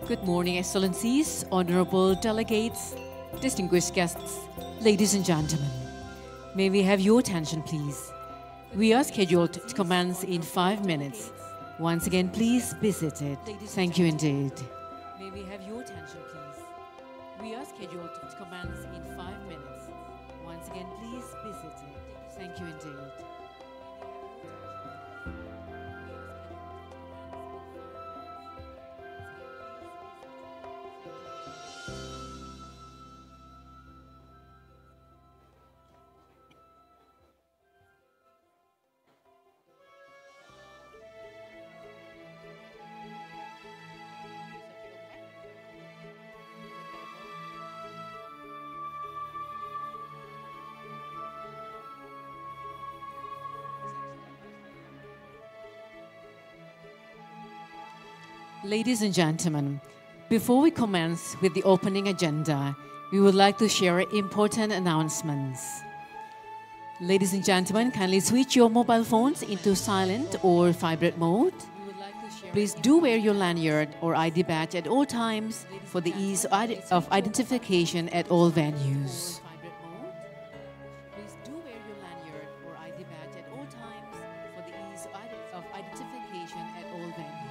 Good morning, Excellencies, honorable delegates, distinguished guests, ladies and gentlemen. May we have your attention, please? We are scheduled to commence in 5 minutes. Once again, please be seated. Thank you indeed. May we have your attention, please? We are scheduled to commence in 5 minutes. Once again, please be seated. Thank you indeed. Ladies and gentlemen, before we commence with the opening agenda, we would like to share important announcements. Ladies and gentlemen, kindly switch your mobile phones into silent or vibrate mode. Please do wear your lanyard or ID badge at all times for the ease of identification at all venues. Please do wear your lanyard or ID badge at all times for the ease of identification at all venues.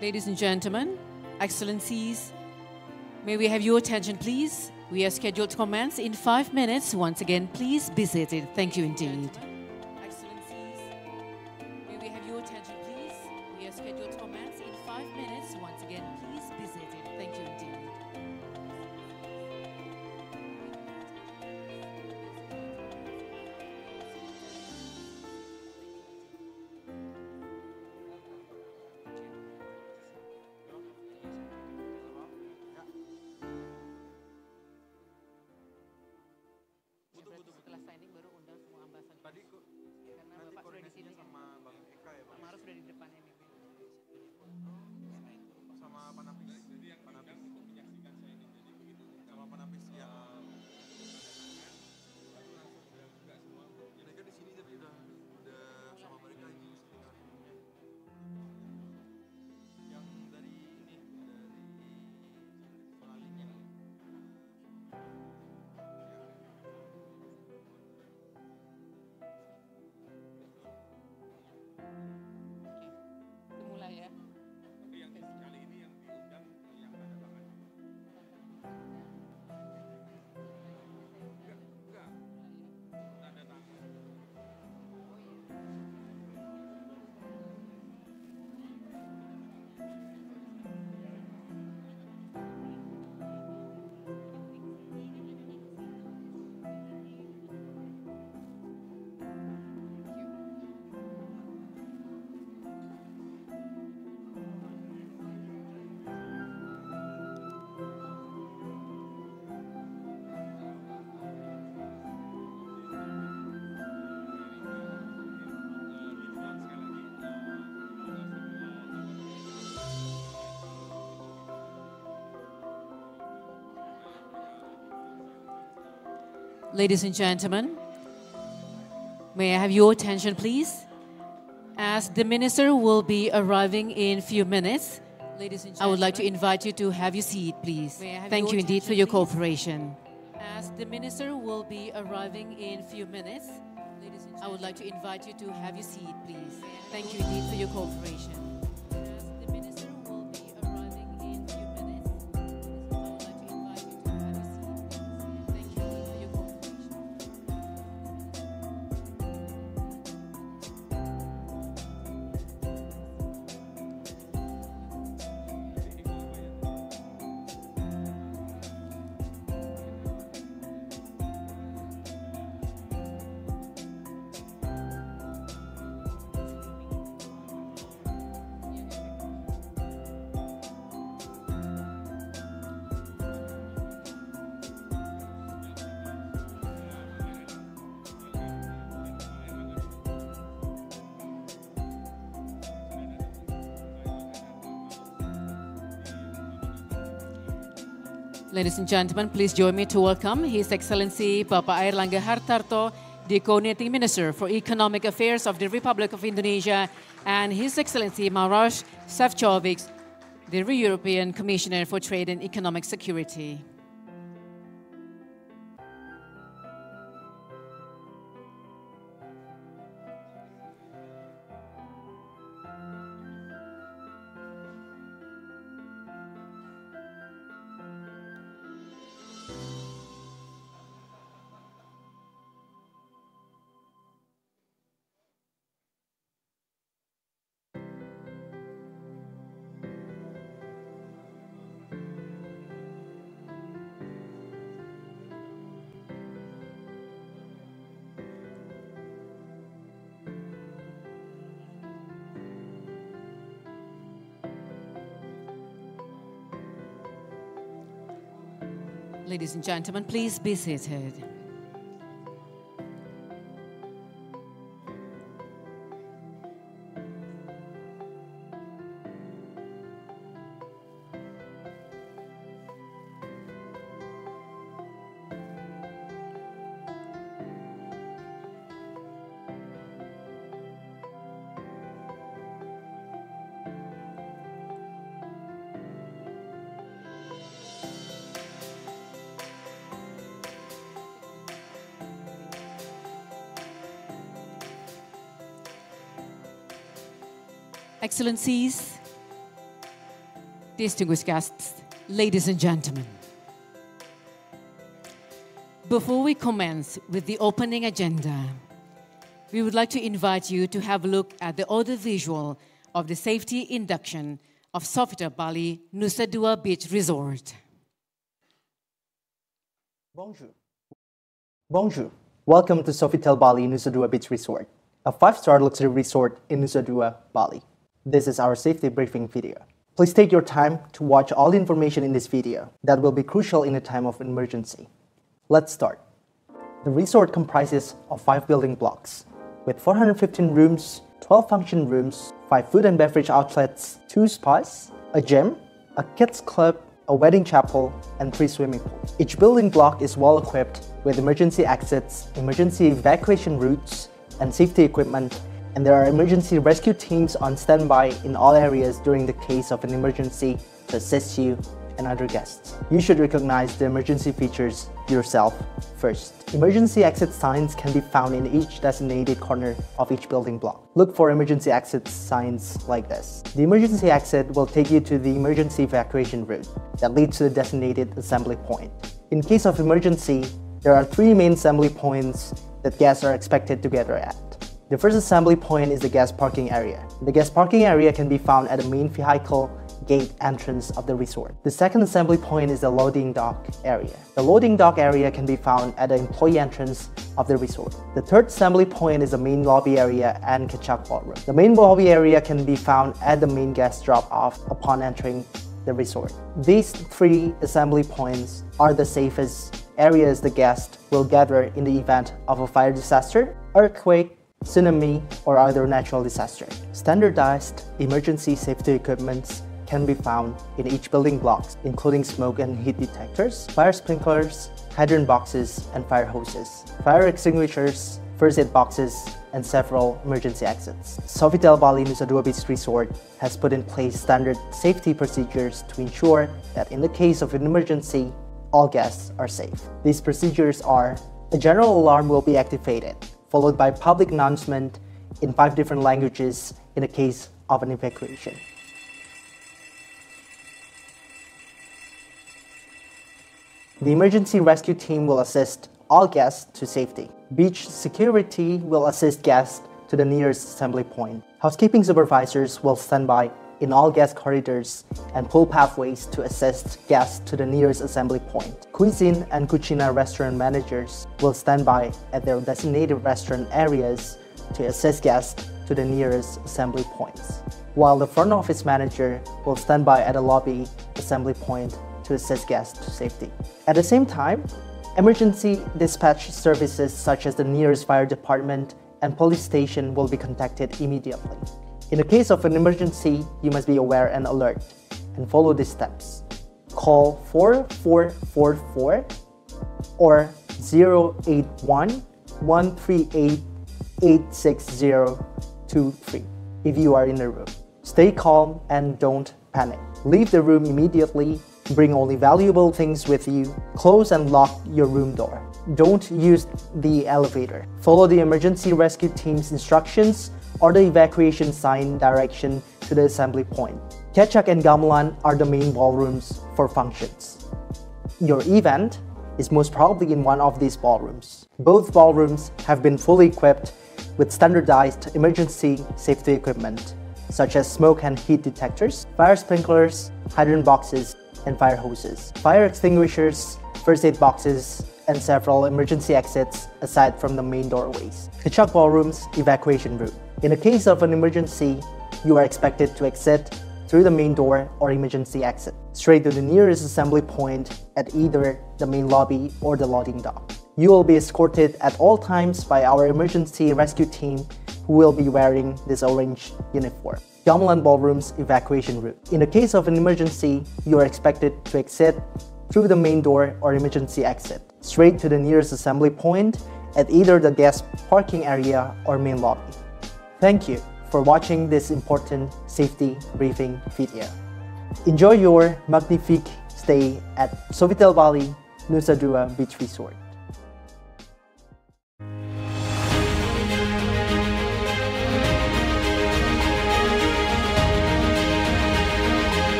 Ladies and gentlemen, Excellencies, may we have your attention, please? We are scheduled to commence in 5 minutes. Once again, please be seated. Thank you indeed. Excellencies, may we have your attention, please? We are scheduled to commence in 5 minutes. Once again, please be seated. Thank you indeed. Setelah signing baru undang semua ambasador. Tadi karena Bapak sudah di sini sama Bang Eka ya, Bang. Maruf sudah di depannya nih. Sama Panapis. Panapis untuk menyaksikan signing. Jadi begitu sama Panapis ya. Langsung udah buka semua. Mereka di sini tapi udah sama mereka ini sekitar. Yang dari ini dari Malingnya. Ya. Tapi yang kali ini yang diundang yang ada tangan. Enggak. Ada tangan. Ladies and gentlemen, may I have your attention, please? As the minister will be arriving in a few minutes, I would like to invite you to have your seat, please. Thank you indeed for your cooperation. As the minister will be arriving in a few minutes, I would like to invite you to have your seat, please. Thank you indeed for your cooperation. Ladies and gentlemen, please join me to welcome His Excellency Bapak Airlangga Hartarto, the Coordinating Minister for Economic Affairs of the Republic of Indonesia, and His Excellency Maroš Šefčovič, the European Commissioner for Trade and Economic Security. Ladies and gentlemen, please be seated. Excellencies, distinguished guests, ladies and gentlemen. Before we commence with the opening agenda, we would like to invite you to have a look at the audiovisual of the safety induction of Sofitel Bali Nusa Dua Beach Resort. Bonjour. Bonjour. Welcome to Sofitel Bali Nusa Dua Beach Resort, a 5-star luxury resort in Nusa Dua, Bali. This is our safety briefing video. Please take your time to watch all the information in this video that will be crucial in a time of emergency. Let's start. The resort comprises of 5 building blocks with 415 rooms, 12 function rooms, 5 food and beverage outlets, 2 spas, a gym, a kids club, a wedding chapel, and 3 swimming pools. Each building block is well equipped with emergency exits, emergency evacuation routes, and safety equipment, and there are emergency rescue teams on standby in all areas during the case of an emergency to assist you and other guests. You should recognize the emergency features yourself first. Emergency exit signs can be found in each designated corner of each building block. Look for emergency exit signs like this. The emergency exit will take you to the emergency evacuation route that leads to the designated assembly point. In case of emergency, there are 3 main assembly points that guests are expected to gather at. The first assembly point is the guest parking area. The guest parking area can be found at the main vehicle gate entrance of the resort. The second assembly point is the loading dock area. The loading dock area can be found at the employee entrance of the resort. The third assembly point is the main lobby area and Kechak ballroom. The main lobby area can be found at the main guest drop-off upon entering the resort. These 3 assembly points are the safest areas the guest will gather in the event of a fire disaster, earthquake, tsunami, or other natural disaster. Standardized emergency safety equipment can be found in each building blocks, including smoke and heat detectors, fire sprinklers, hydrant boxes, and fire hoses, fire extinguishers, first aid boxes, and several emergency exits. Sofitel Bali Nusa Dua Beach Resort has put in place standard safety procedures to ensure that in the case of an emergency, all guests are safe. These procedures are: a general alarm will be activated, followed by public announcement in 5 different languages in the case of an evacuation. The emergency rescue team will assist all guests to safety. Beach security will assist guests to the nearest assembly point. Housekeeping supervisors will stand by in all guest corridors and pool pathways to assist guests to the nearest assembly point. Cuisine and Cucina restaurant managers will stand by at their designated restaurant areas to assist guests to the nearest assembly points, while the front office manager will stand by at a lobby assembly point to assist guests to safety. At the same time, emergency dispatch services such as the nearest fire department and police station will be contacted immediately. In the case of an emergency, you must be aware and alert and follow these steps. Call 4444 or 081-138-86023 if you are in the room. Stay calm and don't panic. Leave the room immediately. Bring only valuable things with you. Close and lock your room door. Don't use the elevator. Follow the emergency rescue team's instructions or the evacuation sign direction to the assembly point. Kechak and Gamelan are the main ballrooms for functions. Your event is most probably in one of these ballrooms. Both ballrooms have been fully equipped with standardized emergency safety equipment, such as smoke and heat detectors, fire sprinklers, hydrant boxes, and fire hoses, fire extinguishers, first aid boxes, and several emergency exits aside from the main doorways. Kechak Ballroom's evacuation route. In the case of an emergency, you are expected to exit through the main door or emergency exit, straight to the nearest assembly point at either the main lobby or the loading dock. You will be escorted at all times by our emergency rescue team who will be wearing this orange uniform. Gamelan Ballroom's evacuation route. In the case of an emergency, you are expected to exit through the main door or emergency exit, straight to the nearest assembly point at either the guest parking area or main lobby. Thank you for watching this important safety briefing video. Enjoy your magnifique stay at Sofitel Bali Nusa Dua Beach Resort.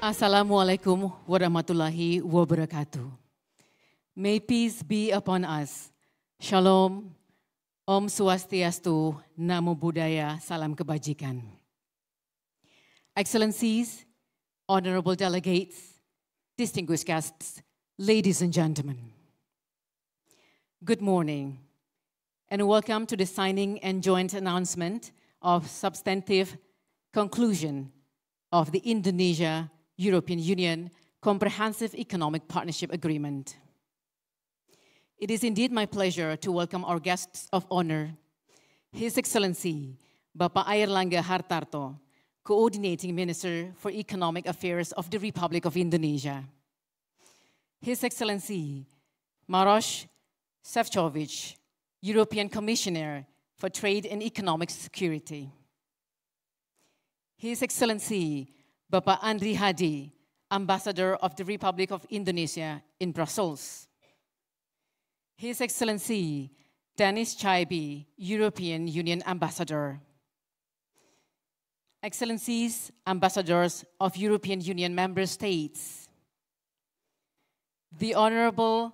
Assalamualaikum warahmatullahi wabarakatuh. May peace be upon us. Shalom, Om Swastiastu, Namo Buddhaya, Salam Kebajikan. Excellencies, honorable delegates, distinguished guests, ladies and gentlemen. Good morning, and welcome to the signing and joint announcement of substantive conclusion of the Indonesia-European Union Comprehensive Economic Partnership Agreement. It is indeed my pleasure to welcome our guests of honor, His Excellency Bapak Airlangga Hartarto, Coordinating Minister for Economic Affairs of the Republic of Indonesia, His Excellency Maroš Šefčovič, European Commissioner for Trade and Economic Security, His Excellency Bapak Andri Hadi, Ambassador of the Republic of Indonesia in Brussels, His Excellency Denis Chaibi, European Union Ambassador, Excellencies, Ambassadors of European Union Member States, the Honorable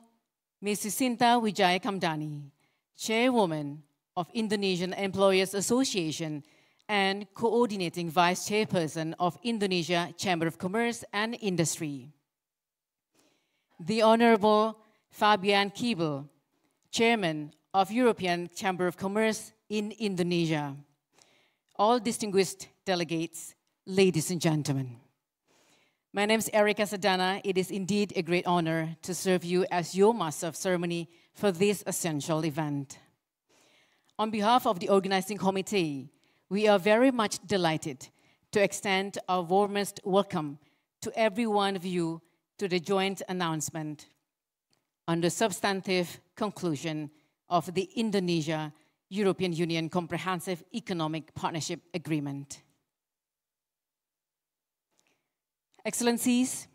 Ms. Susinta Wijaya-Kamdani, Chairwoman of Indonesian Employers Association and Coordinating Vice Chairperson of Indonesia Chamber of Commerce and Industry, the Honorable Fabian Kiebel, Chairman of European Chamber of Commerce in Indonesia, all distinguished delegates, ladies and gentlemen. My name is Erika Sadana. It is indeed a great honor to serve you as your Master of Ceremony for this essential event. On behalf of the organizing committee, we are very much delighted to extend our warmest welcome to every one of you to the joint announcement on the substantive conclusion of the Indonesia-European Union Comprehensive Economic Partnership Agreement. Excellencies,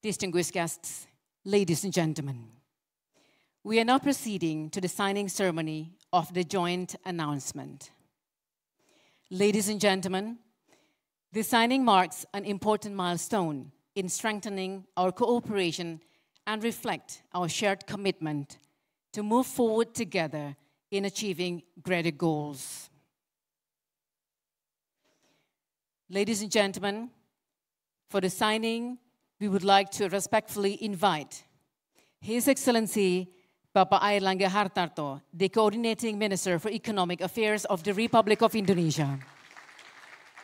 distinguished guests, ladies and gentlemen, we are now proceeding to the signing ceremony of the joint announcement. Ladies and gentlemen, the signing marks an important milestone in strengthening our cooperation and reflect our shared commitment to move forward together in achieving greater goals. Ladies and gentlemen, for the signing, we would like to respectfully invite His Excellency Bapak Airlangga Hartarto, the Coordinating Minister for Economic Affairs of the Republic of Indonesia,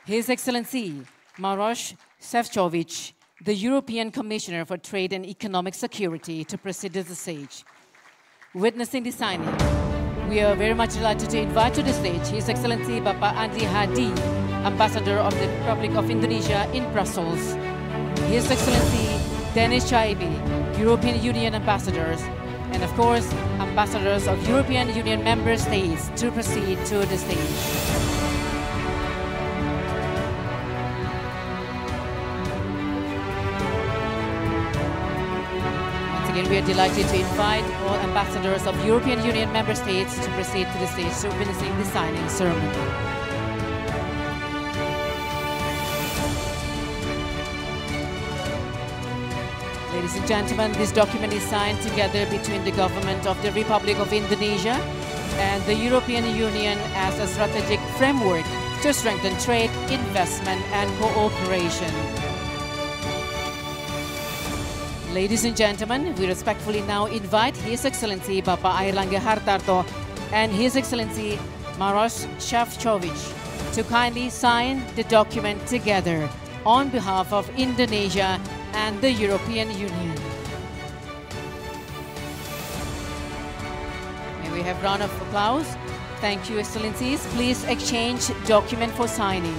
His Excellency Maroš Šefčovič, the European Commissioner for Trade and Economic Security, to proceed to the stage. Witnessing the signing, we are very much delighted to invite to the stage His Excellency Bapak Andri Hadi, Ambassador of the Republic of Indonesia in Brussels, His Excellency Denis Chaibi, European Union Ambassadors, and of course, Ambassadors of European Union Member States to proceed to the stage. Again, we are delighted to invite all ambassadors of European Union member states to proceed to the stage to witnessing the signing ceremony. Ladies and gentlemen, this document is signed together between the government of the Republic of Indonesia and the European Union as a strategic framework to strengthen trade, investment, and cooperation. Ladies and gentlemen, we respectfully now invite His Excellency Bapak Airlangga Hartarto and His Excellency Maroš Šefčovič to kindly sign the document together on behalf of Indonesia and the European Union. May we have a round of applause. Thank you, Excellencies. Please exchange document for signing.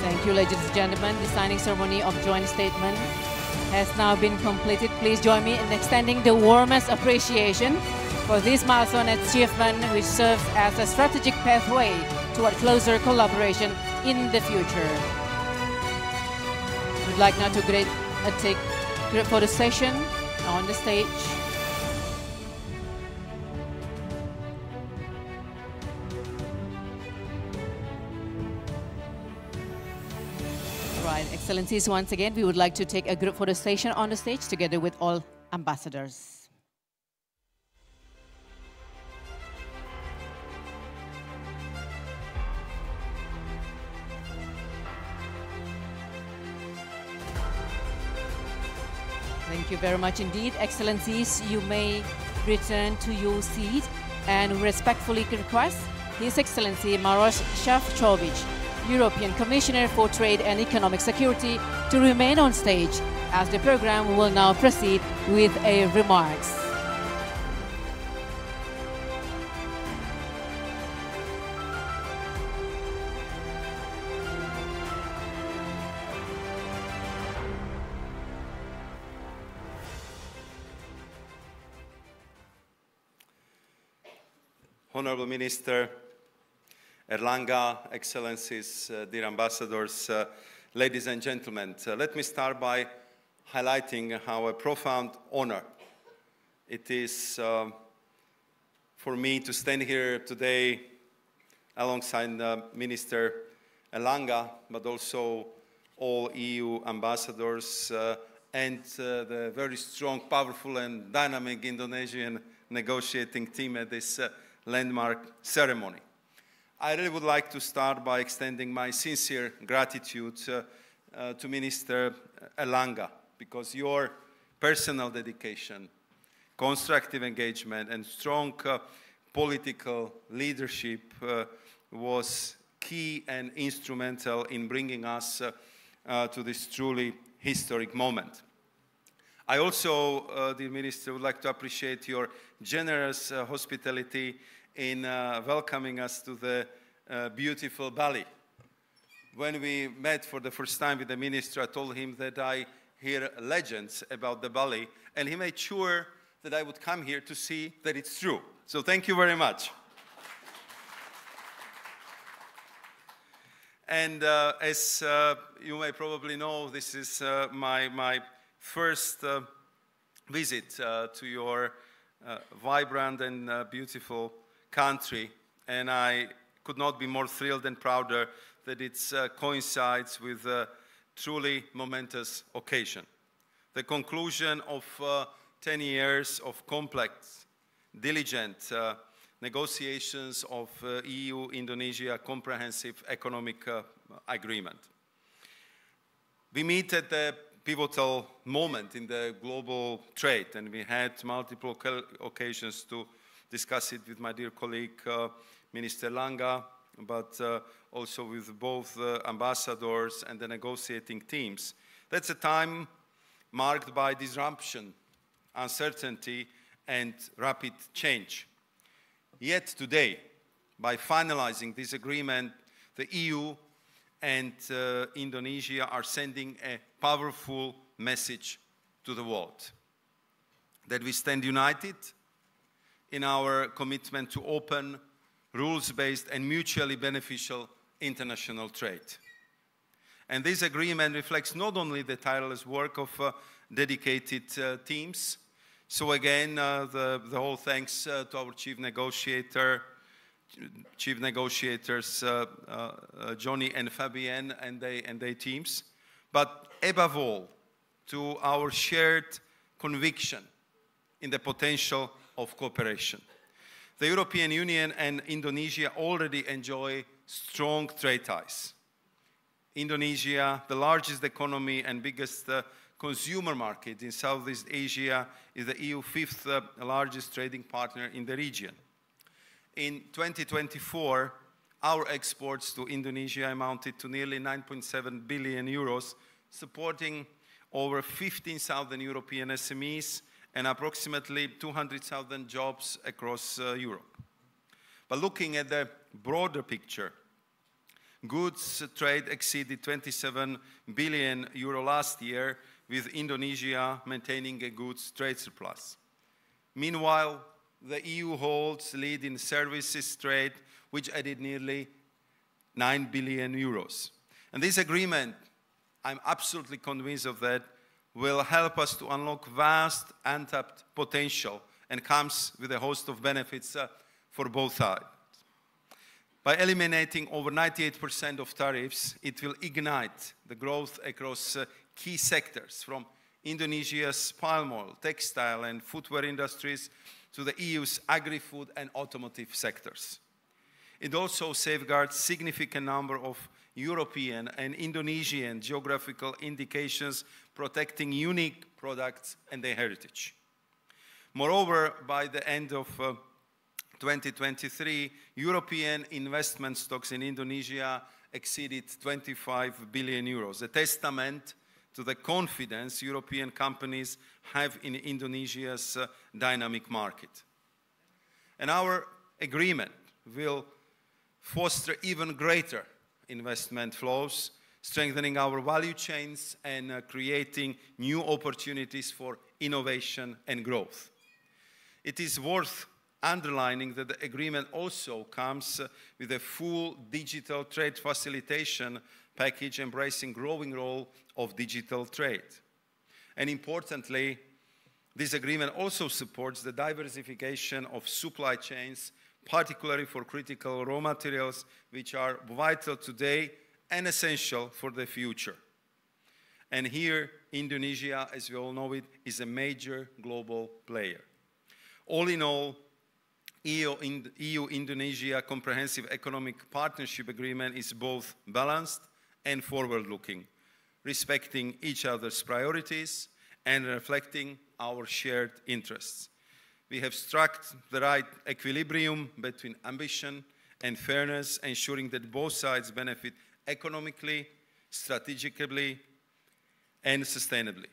Thank you, ladies and gentlemen. The signing ceremony of joint statement has now been completed. Please join me in extending the warmest appreciation for this milestone achievement, which serves as a strategic pathway toward closer collaboration in the future. We'd like now to take group photo session on the stage. Excellencies, once again, we would like to take a group photo session on the stage together with all ambassadors. Thank you very much indeed. Excellencies, you may return to your seat and respectfully request His Excellency Maroš Šefčovič, European Commissioner for Trade and Economic Security, to remain on stage as the program will now proceed with a remarks. Honorable Minister Erlanga, Excellencies, dear ambassadors, ladies and gentlemen, let me start by highlighting how a profound honor it is for me to stand here today alongside Minister Erlanga, but also all EU ambassadors and the very strong, powerful and dynamic Indonesian negotiating team at this landmark ceremony. I really would like to start by extending my sincere gratitude to Minister Erlanga, because your personal dedication, constructive engagement and strong political leadership was key and instrumental in bringing us to this truly historic moment. I also, dear Minister, would like to appreciate your generous hospitality in welcoming us to the beautiful Bali. When we met for the first time with the Minister, I told him that I hear legends about the Bali, and he made sure that I would come here to see that it's true. So thank you very much. And as you may probably know, this is my first visit to your vibrant and beautiful country, and I could not be more thrilled and prouder that it coincides with a truly momentous occasion. The conclusion of 10 years of complex, diligent negotiations of EU-Indonesia Comprehensive Economic Agreement. We meet at a pivotal moment in the global trade, and we had multiple occasions to discuss it with my dear colleague, Minister Langa, but also with both ambassadors and the negotiating teams. That's a time marked by disruption, uncertainty, and rapid change. Yet today, by finalizing this agreement, the EU and Indonesia are sending a powerful message to the world, that we stand united in our commitment to open, rules-based and mutually beneficial international trade. And this agreement reflects not only the tireless work of dedicated teams. So again, the whole thanks to our chief negotiators, Johnny and Fabienne and their teams, but above all, to our shared conviction in the potential of cooperation. The European Union and Indonesia already enjoy strong trade ties. Indonesia, the largest economy and biggest consumer market in Southeast Asia, is the EU's fifth largest trading partner in the region. In 2024, our exports to Indonesia amounted to nearly 9.7 billion euros, supporting over 15,000 European SMEs and approximately 200,000 jobs across Europe. But looking at the broader picture, goods trade exceeded 27 billion euro last year, with Indonesia maintaining a goods trade surplus. Meanwhile, the EU holds lead in services trade, which added nearly 9 billion euros. And this agreement, I'm absolutely convinced of that, will help us to unlock vast untapped potential and comes with a host of benefits for both sides. By eliminating over 98% of tariffs, it will ignite the growth across key sectors, from Indonesia's palm oil, textile and footwear industries to the EU's agri-food and automotive sectors. It also safeguards significant number of European and Indonesian geographical indications, protecting unique products and their heritage. Moreover, by the end of 2023, European investment stocks in Indonesia exceeded 25 billion euros, a testament to the confidence European companies have in Indonesia's dynamic market. And our agreement will foster even greater investment flows, strengthening our value chains and creating new opportunities for innovation and growth. It is worth underlining that the agreement also comes with a full digital trade facilitation package embracing growing role of digital trade. And importantly, this agreement also supports the diversification of supply chains, particularly for critical raw materials, which are vital today and essential for the future. And here, Indonesia, as we all know it, is a major global player. All in all, EU-Indonesia Comprehensive Economic Partnership Agreement is both balanced and forward-looking, respecting each other's priorities and reflecting our shared interests. We have struck the right equilibrium between ambition and fairness, ensuring that both sides benefit economically, strategically, and sustainably.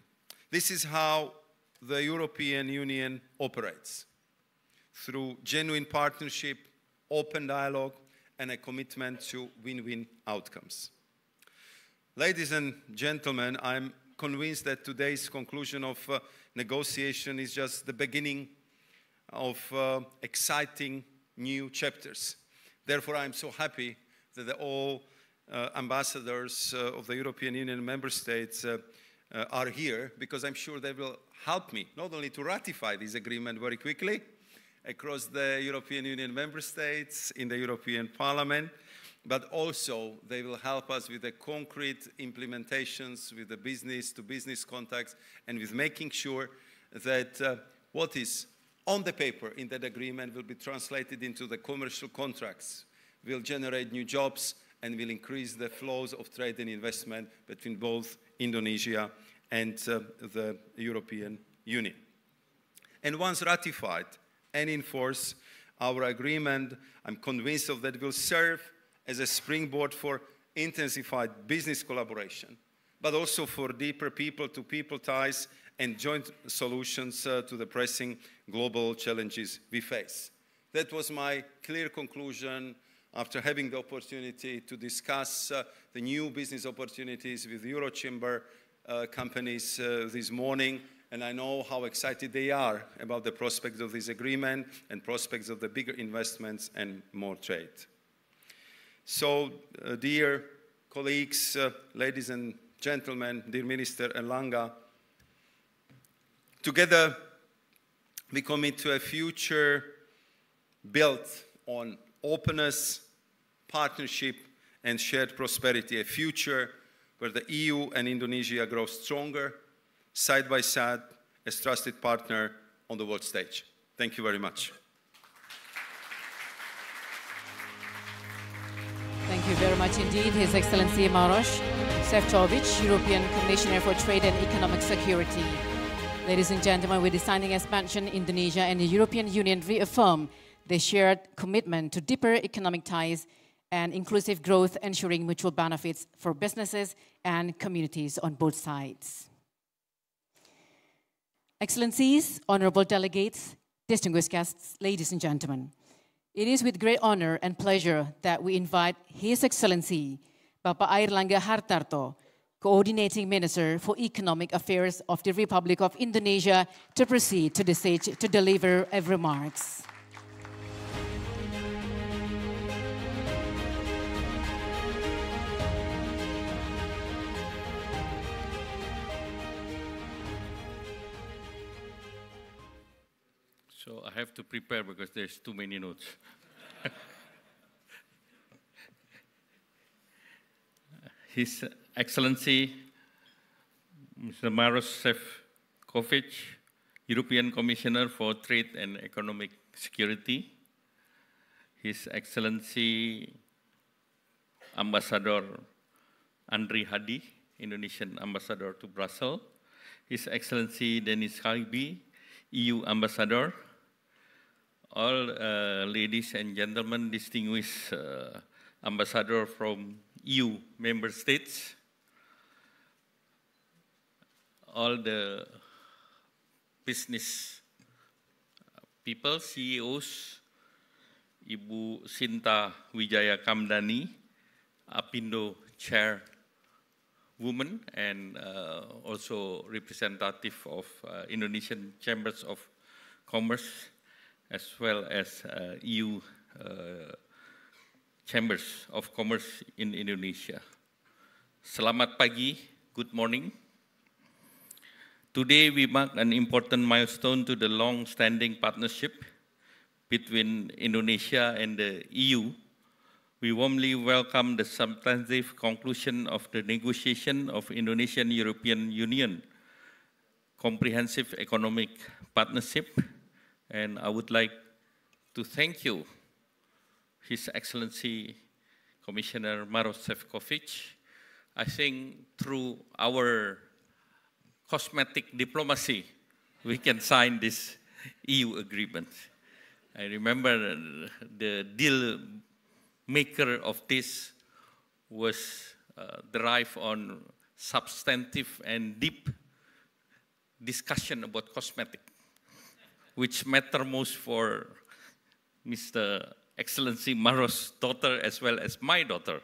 This is how the European Union operates, through genuine partnership, open dialogue, and a commitment to win-win outcomes. Ladies and gentlemen, I'm convinced that today's conclusion of negotiation is just the beginning of exciting new chapters. Therefore, I'm so happy that all ambassadors of the European Union member states are here, because I'm sure they will help me not only to ratify this agreement very quickly across the European Union member states, in the European Parliament, but also they will help us with the concrete implementations, with the business-to-business contacts, and with making sure that what is on the paper in that agreement will be translated into the commercial contracts, will generate new jobs, and will increase the flows of trade and investment between both Indonesia and the European Union. And once ratified and enforced, our agreement, I'm convinced of that, will serve as a springboard for intensified business collaboration, but also for deeper people-to-people ties and joint solutions to the pressing global challenges we face. That was my clear conclusion after having the opportunity to discuss the new business opportunities with Eurochamber companies this morning, and I know how excited they are about the prospects of this agreement and prospects of the bigger investments and more trade. So, dear colleagues, ladies and gentlemen, dear Minister Erlangga, together we commit to a future built on openness, partnership, and shared prosperity, a future where the EU and Indonesia grow stronger, side by side, as trusted partner on the world stage. Thank you very much. Thank you very much indeed, His Excellency Maroš Šefčovič, European Commissioner for Trade and Economic Security. Ladies and gentlemen, with the signing expansion, Indonesia and the European Union reaffirm their shared commitment to deeper economic ties and inclusive growth, ensuring mutual benefits for businesses and communities on both sides. Excellencies, honorable delegates, distinguished guests, ladies and gentlemen, it is with great honor and pleasure that we invite His Excellency, Bapak Airlangga Hartarto, Coordinating Minister for Economic Affairs of the Republic of Indonesia, to proceed to the stage to deliver remarks. So I have to prepare because there's too many notes. His Excellency Mr. Maros Sefcovic, European Commissioner for Trade and Economic Security, His Excellency Ambassador Andri Hadi, Indonesian Ambassador to Brussels, His Excellency Denis Kaibi, EU Ambassador, all ladies and gentlemen, distinguished ambassador from EU member states, all the business people, CEOs, Ibu Sinta Wijaya Kamdani, Apindo Chairwoman, and also representative of Indonesian Chambers of Commerce, as well as EU Chambers of Commerce in Indonesia. Selamat pagi, good morning. Today we mark an important milestone to the long-standing partnership between Indonesia and the EU. We warmly welcome the substantive conclusion of the negotiation of Indonesian-European Union Comprehensive Economic Partnership, and I would like to thank you, His Excellency Commissioner Maros Sefcovic. I think through our cosmetic diplomacy, we can sign this EU agreement. I remember the deal maker of this was derived on substantive and deep discussion about cosmetic, which matter most for Mr. Excellency Maros' daughter as well as my daughter.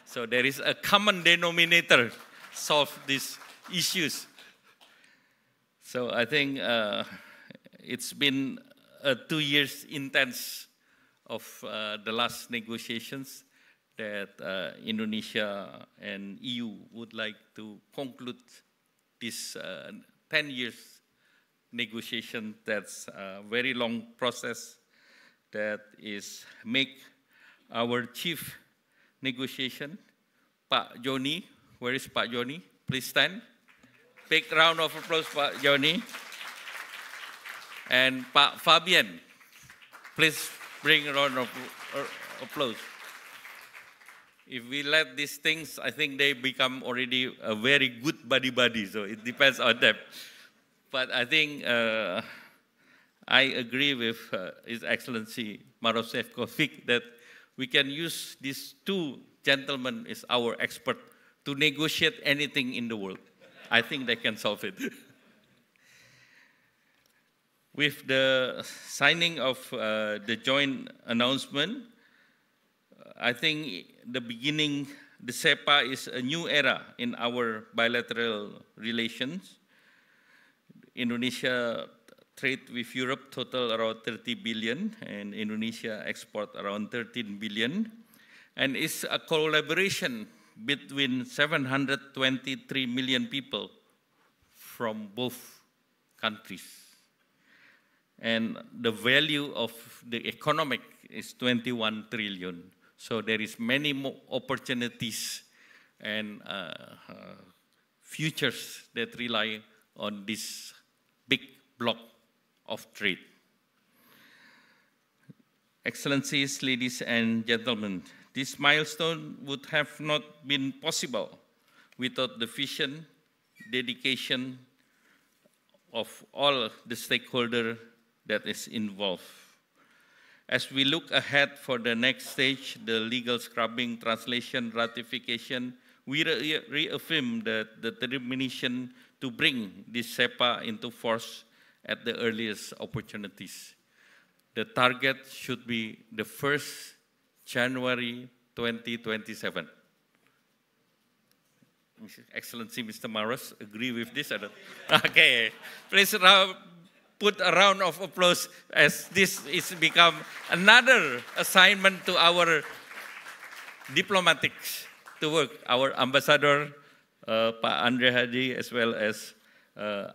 So there is a common denominator solve these issues. So I think it's been 2 years intense of the last negotiations that Indonesia and EU would like to conclude this 10 years negotiation. That's a very long process that is make our chief negotiation, Pak Joni. Where is Pak Joni? Please stand. Big round of applause, Pak Joni. And Pak Fabian, please bring a round of applause. If we let these things, I think they become already a very good buddy-buddy, so it depends on them. But I think I agree with His Excellency Maros Sefcovic that we can use these two gentlemen as our expert to negotiate anything in the world. I think they can solve it. With the signing of the joint announcement, I think the beginning, the CEPA is a new era in our bilateral relations. Indonesia trade with Europe total around 30 billion, and Indonesia export around 13 billion. And it's a collaboration between 723 million people from both countries. And the value of the economic is 21 trillion. So there is many more opportunities and futures that rely on this big block of trade. Excellencies, ladies and gentlemen, this milestone would have not been possible without the vision, dedication of all the stakeholders that is involved. As we look ahead for the next stage, the legal scrubbing, translation, ratification, we reaffirm the determination to bring this CEPA into force at the earliest opportunities. The target should be the 1st January 2027. Excellency Mr. Maros, agree with this? Okay, please put a round of applause as this is become another assignment to our diplomatics to work. Our ambassador, Pak Andre Hadi, as well as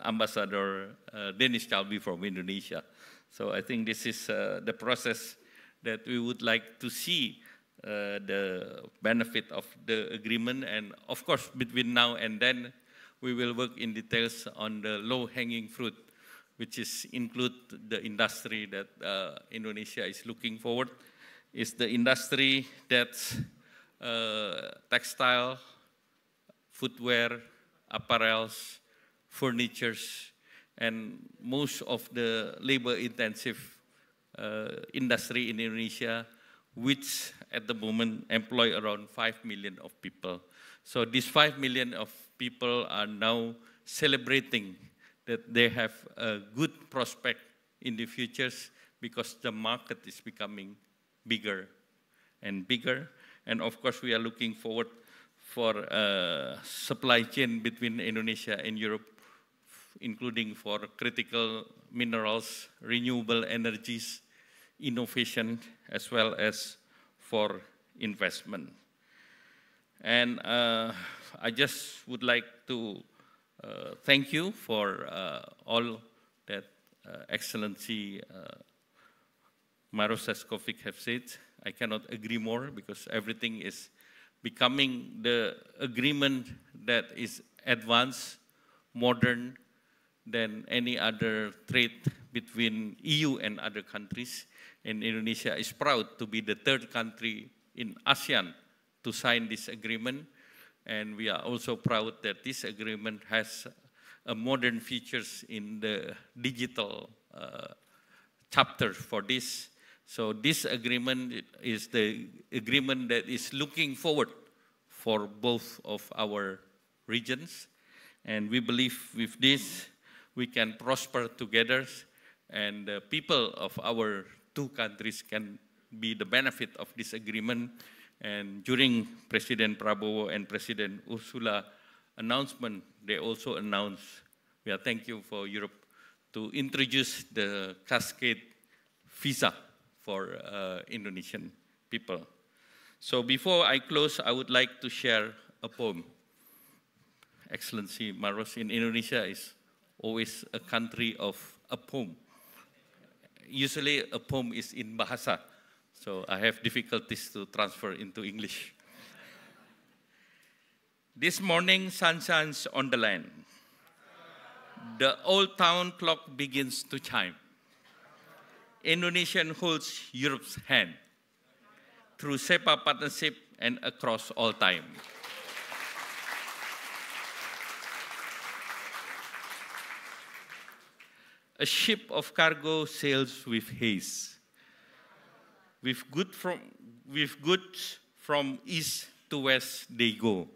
Ambassador Denis Kalbi from Indonesia. So I think this is the process that we would like to see the benefit of the agreement. And of course, between now and then, we will work in details on the low-hanging fruit, which is include the industry that Indonesia is looking forward. Is the industry that's textile, footwear, apparels, furnitures, and most of the labor-intensive industry in Indonesia, which at the moment employ around 5 million of people. So these 5 million of people are now celebrating that they have a good prospect in the futures because the market is becoming bigger and bigger. And of course, we are looking forward for a supply chain between Indonesia and Europe, including for critical minerals, renewable energies, innovation, as well as for investment. And I just would like to thank you for all that Excellency Maros Sefcovic have said. I cannot agree more because everything is becoming the agreement that is advanced, modern than any other trade between EU and other countries. And Indonesia is proud to be the third country in ASEAN to sign this agreement. And we are also proud that this agreement has modern features in the digital chapter for this. So this agreement is the agreement that is looking forward for both of our regions. And we believe with this, we can prosper together, and the people of our two countries can be the benefit of this agreement. And during President Prabowo and President Ursula announcement, they also announced, we are thank you for Europe to introduce the cascade visa for Indonesian people. So before I close, I would like to share a poem. Excellency Maros, in Indonesia is always a country of a poem. Usually a poem is in Bahasa, so I have difficulties to transfer into English. This morning, sun shines on the land. The old town clock begins to chime. Indonesia holds Europe's hand through CEPA partnership and across all time. A ship of cargo sails with haste, with goods from east to west they go.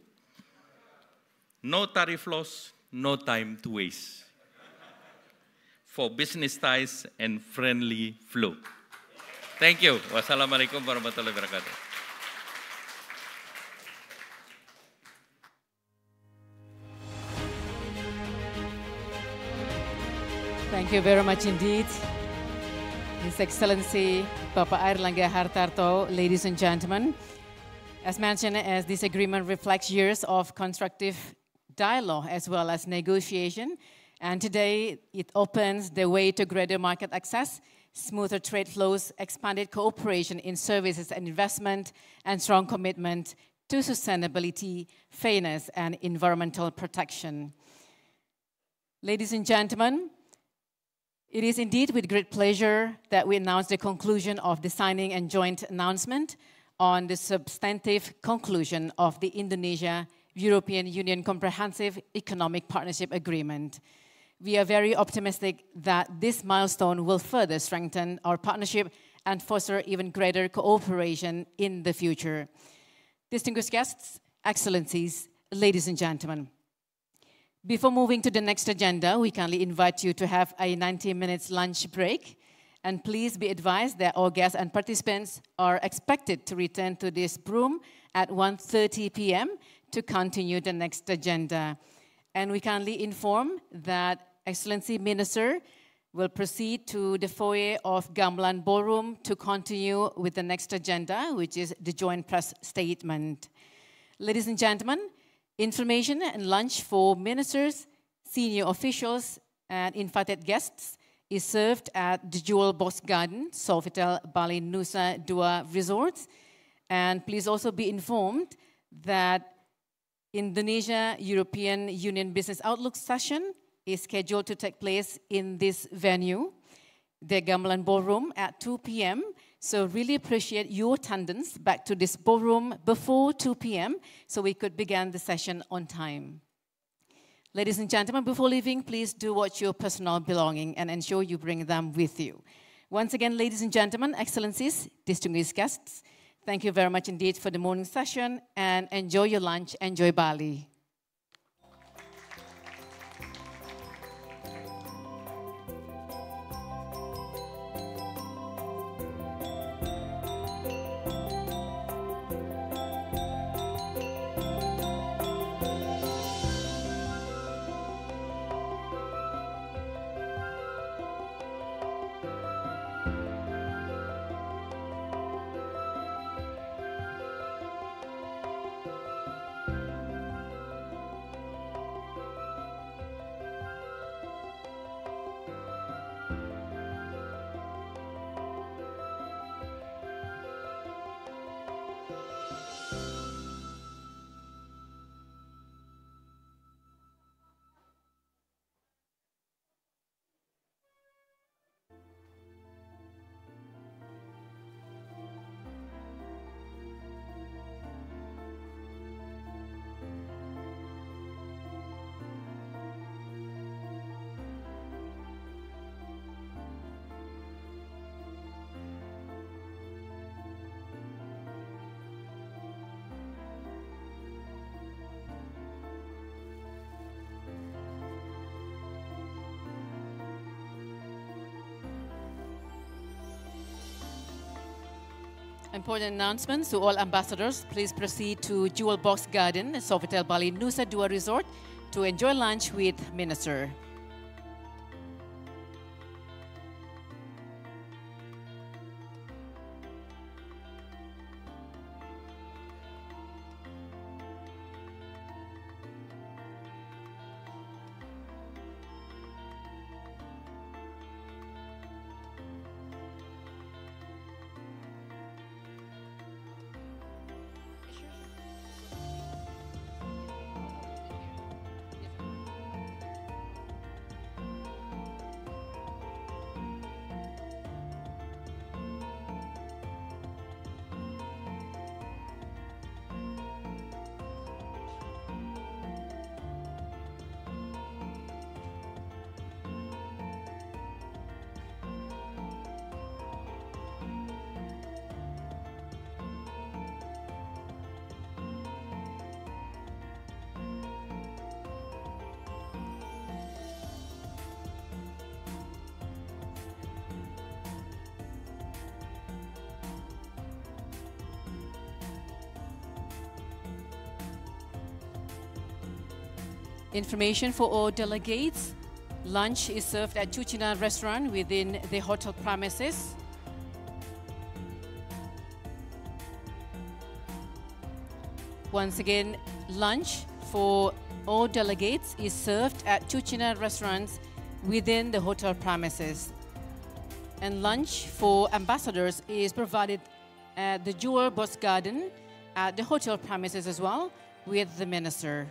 No tariff loss, no time to waste, for business ties and friendly flow. Thank you. Wassalamualaikum warahmatullahi wabarakatuh. Thank you very much indeed. His Excellency Bapak Airlangga Hartarto, ladies and gentlemen. As mentioned, as this agreement reflects years of constructive dialogue as well as negotiation, and today it opens the way to greater market access, smoother trade flows, expanded cooperation in services and investment, and strong commitment to sustainability, fairness, and environmental protection. Ladies and gentlemen, it is indeed with great pleasure that we announce the conclusion of the signing and joint announcement on the substantive conclusion of the Indonesia-European Union Comprehensive Economic Partnership Agreement. We are very optimistic that this milestone will further strengthen our partnership and foster even greater cooperation in the future. Distinguished guests, excellencies, ladies and gentlemen. Before moving to the next agenda, we kindly invite you to have a 90 minutes lunch break. And please be advised that all guests and participants are expected to return to this room at 1:30 p.m. to continue the next agenda. And we kindly inform that Excellency Minister will proceed to the foyer of Gamelan Ballroom to continue with the next agenda, which is the joint press statement. Ladies and gentlemen, information and lunch for ministers, senior officials, and invited guests is served at the Jewel Box Garden, Sofitel Bali Nusa Dua Resorts. And please also be informed that Indonesia-European Union Business Outlook session is scheduled to take place in this venue, the Gamelan Ballroom, at 2 p.m. So really appreciate your attendance back to this ballroom before 2 p.m. so we could begin the session on time. Ladies and gentlemen, before leaving, please do watch your personal belongings and ensure you bring them with you. Once again, ladies and gentlemen, excellencies, distinguished guests, thank you very much indeed for the morning session, and enjoy your lunch, enjoy Bali. Important announcements to all ambassadors. Please proceed to Jewel Box Garden, Sofitel Bali Nusa Dua Resort to enjoy lunch with Minister. Information for all delegates. Lunch is served at Cucina restaurant within the hotel premises. Once again, lunch for all delegates is served at Cucina restaurants within the hotel premises. And lunch for ambassadors is provided at the Jewel Box Garden at the hotel premises as well with the minister.